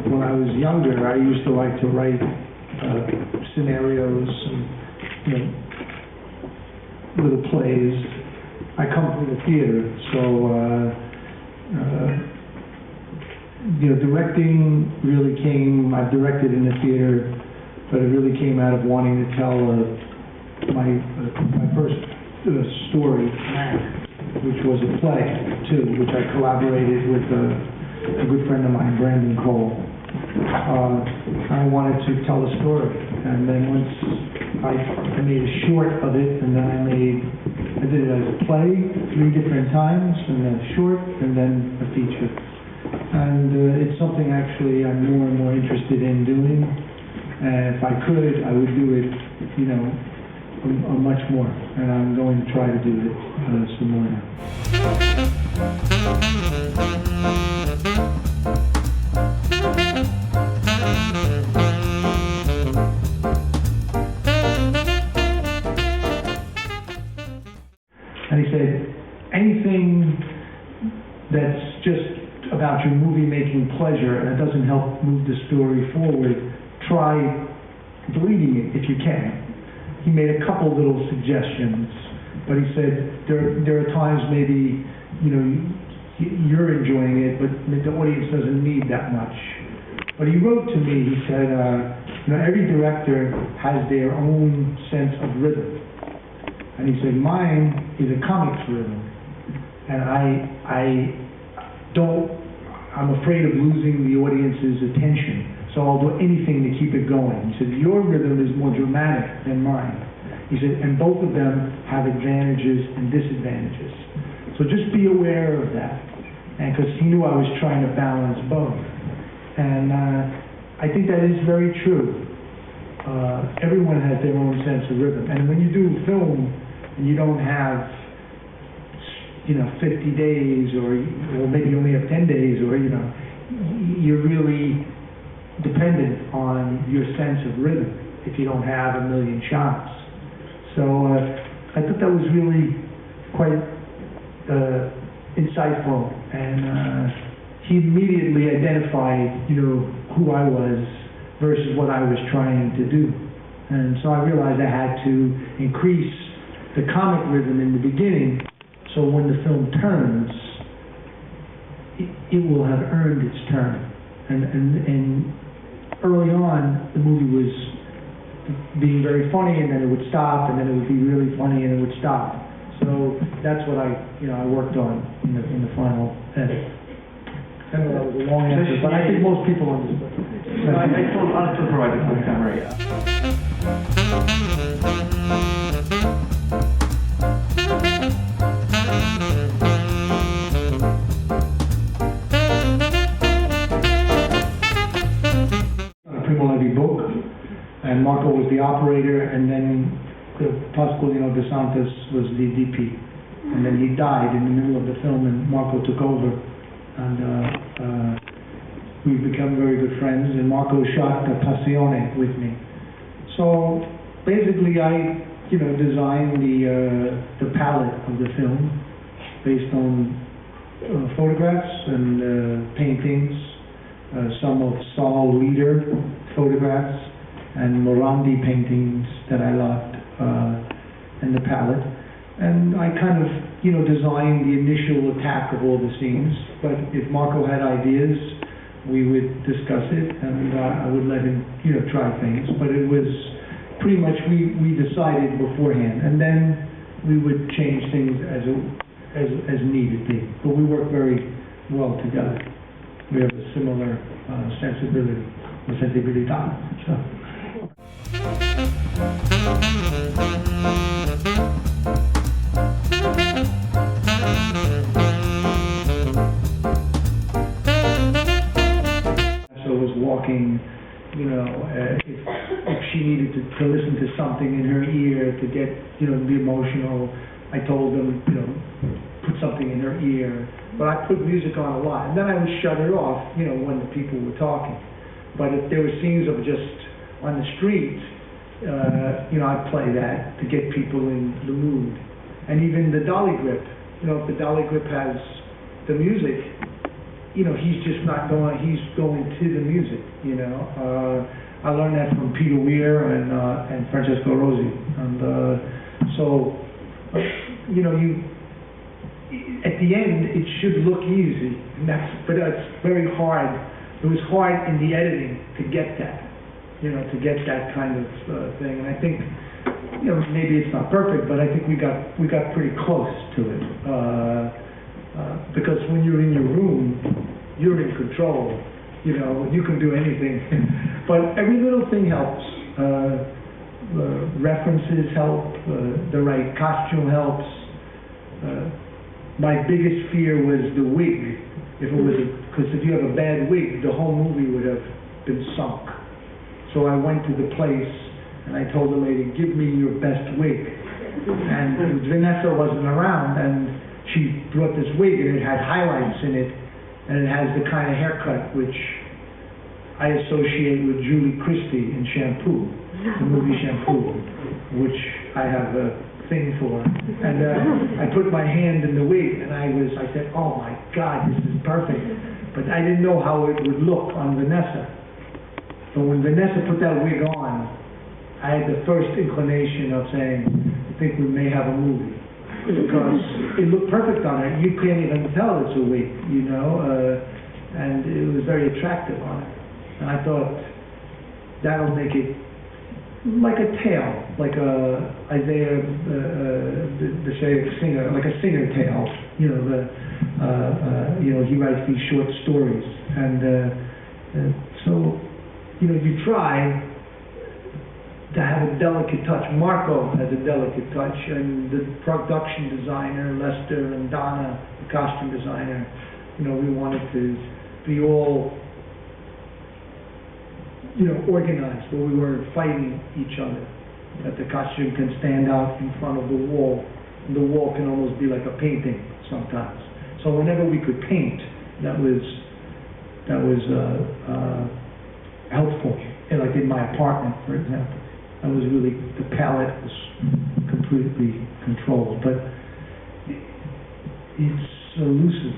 When I was younger, I used to like to write scenarios and, little plays. I come from the theater, so directing really came. I've directed in the theater, but it really came out of wanting to tell my first story, which was a play too, which I collaborated with a good friend of mine, Brandon Cole. I wanted to tell a story, and then once I made a short of it, and then I did it as a play 3 different times, and then a short, and then a feature. And it's something actually I'm more and more interested in doing. And if I could, I would do it, much more. And I'm going to try to do it some more now. And he said, anything that's just about your movie-making pleasure and it doesn't help move the story forward, try deleting it if you can. He made a couple little suggestions, but he said there are times maybe you're enjoying it, but the audience doesn't need that much. But he wrote to me. He said, every director has their own sense of rhythm, and he said mine is a comics rhythm, and I'm afraid of losing the audience's attention, so I'll do anything to keep it going. He said, your rhythm is more dramatic than mine. He said, and both of them have advantages and disadvantages. So just be aware of that. And because he knew I was trying to balance both. And I think that is very true. Everyone has their own sense of rhythm. And when you do film, and you don't have 50 days, or maybe you only have 10 days, or you're really dependent on your sense of rhythm if you don't have a million shots. So I thought that was really quite insightful, and he immediately identified who I was versus what I was trying to do. And so I realized I had to increase the comic rhythm in the beginning, so when the film turns, it will have earned its turn. And early on, the movie was being very funny, and then it would stop, and then it would be really funny, and it would stop. So that's what I worked on in the final edit. I know that was a long answer, but I think most people understood. I still provide a quick summary. Book, and Marco was the operator, and then Pasqualino De Santis was the DP, and then he died in the middle of the film, and Marco took over, and we've become very good friends, and Marco shot the Passione with me. So basically I designed the palette of the film based on photographs and paintings, some of Saul Leader photographs and Morandi paintings that I loved, and the palette. And I kind of, designed the initial attack of all the scenes, but if Marco had ideas, we would discuss it, and I would let him, try things. But it was pretty much, we decided beforehand, and then we would change things as needed be. But we work very well together. We have a similar sensibility. So. So I was walking, if she needed to listen to something in her ear to get, be emotional, I told them, put something in her ear. But I put music on a lot, and then I would shut it off, when the people were talking. But if there were scenes of just on the street, I'd play that to get people in the mood. And even the dolly grip, if the dolly grip has the music, he's just not going, he's going to the music, I learned that from Peter Weir and Francesco Rosi. And at the end, it should look easy, but it's very hard. It was hard in the editing to get that, to get that kind of thing. And I think, maybe it's not perfect, but I think we got pretty close to it. Because when you're in your room, you're in control. You can do anything. But every little thing helps. References help. The right costume helps. My biggest fear was the wig. Because if you have a bad wig, the whole movie would have been sunk. So I went to the place and I told the lady, "Give me your best wig." And Vanessa wasn't around, and she brought this wig, and it had highlights in it, and it has the kind of haircut which I associate with Julie Christie in Shampoo, the movie Shampoo, which I have a thing for. And I put my hand in the wig, and I said, "Oh my God, this is perfect." But I didn't know how it would look on Vanessa. But when Vanessa put that wig on, I had the first inclination of saying, "I think we may have a movie." Because it looked perfect on her. You can't even tell it's a wig, and it was very attractive on her. And I thought, that'll make it like a tail, like a Isaiah the singer, like a singer tale. He writes these short stories, and so you try to have a delicate touch. Marco has a delicate touch, and the production designer, Lester, and Donna, the costume designer, we wanted to be all organized, but we weren't fighting each other. That the costume can stand out in front of the wall, and the wall can almost be like a painting sometimes. So whenever we could paint, that was helpful. Like in my apartment, for example, that was really, the palette was completely controlled, but it's elusive.